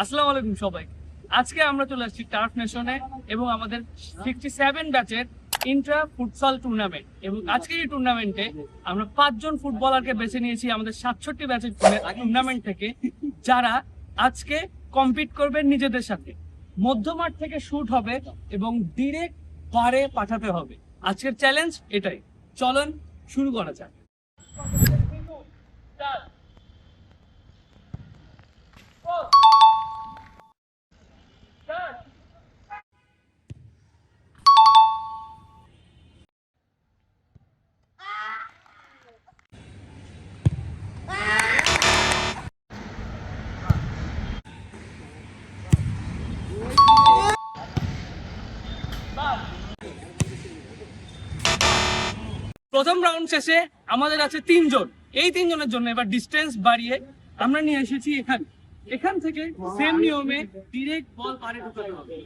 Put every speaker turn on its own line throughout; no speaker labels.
আসসালামু আলাইকুম সবাই। আজকে আমরা চলে আসছি টার্ফ নেশনে এবং আমাদের 67 ব্যাচের ইন্ট্রা ফুটসল টুর্নামেন্ট। এবং আজকের এই টুর্নামেন্টে আমরা 5 জন ফুটবলারকে বেছে নিয়েছি আমাদের 67 ব্যাচের টুর্নামেন্ট থেকে, যারা আজকে কম্পিট করবে নিজেদের সাথে। মধ্যমাঠ থেকে শুট হবে এবং ডিরেক্ট বারে পাঠাতে হবে। আজকের চ্যালেঞ্জ এটাই। চলুন শুরু করা যাক। প্রথম রাউন্ড শেষে আমাদের আছে 3 জন। এই 3 জনের জন্য এবার ডিস্টেন্স বাড়িয়ে আমরা নিয়ে এসেছি এখান থেকে সেম নিয়মে ডিরেক্ট বল পারে ঢোকাতে হবে।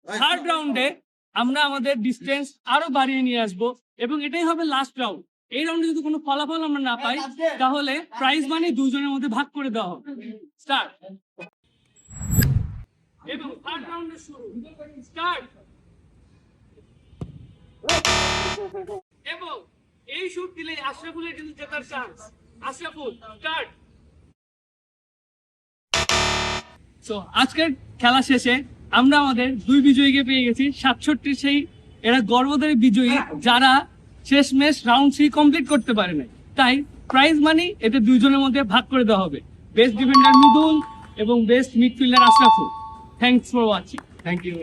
থার্ড রাউন্ডে আমরা আমাদের ডিস্টেন্স আরো বাড়িয়ে নিয়ে আসবো এবং এটাই হবে লাস্ট রাউন্ড। এই রাউন্ডে যদি কোনো ফলাফল আমরা না পাই তাহলে প্রাইজ মানি দুজনের মধ্যে ভাগ করে দেওয়া হবে। স্টার্ট। এবং থার্ড রাউন্ডের শুরু। স্টার্ট। এবং এই শুট দিলে আশরাফুলের কিন্তু জেতার চান্স। আশরাফুল, স্টার্ট। সো আজকের খেলা শেষে আমরা আমাদের 2 বিজয়ীকে পেয়ে গেছি। 67 সেই এরা গর্বধারী বিজয়ী, যারা শেষমেশ রাউন্ড 3 কমপ্লিট করতে পারে না। তাই প্রাইজ মানি এতে 2 জনের মধ্যে ভাগ করে দেওয়া হবে। বেস্ট ডিফেন্ডার মৃদুল এবং best midfielder Ashraful. Thanks for watching. Thank you.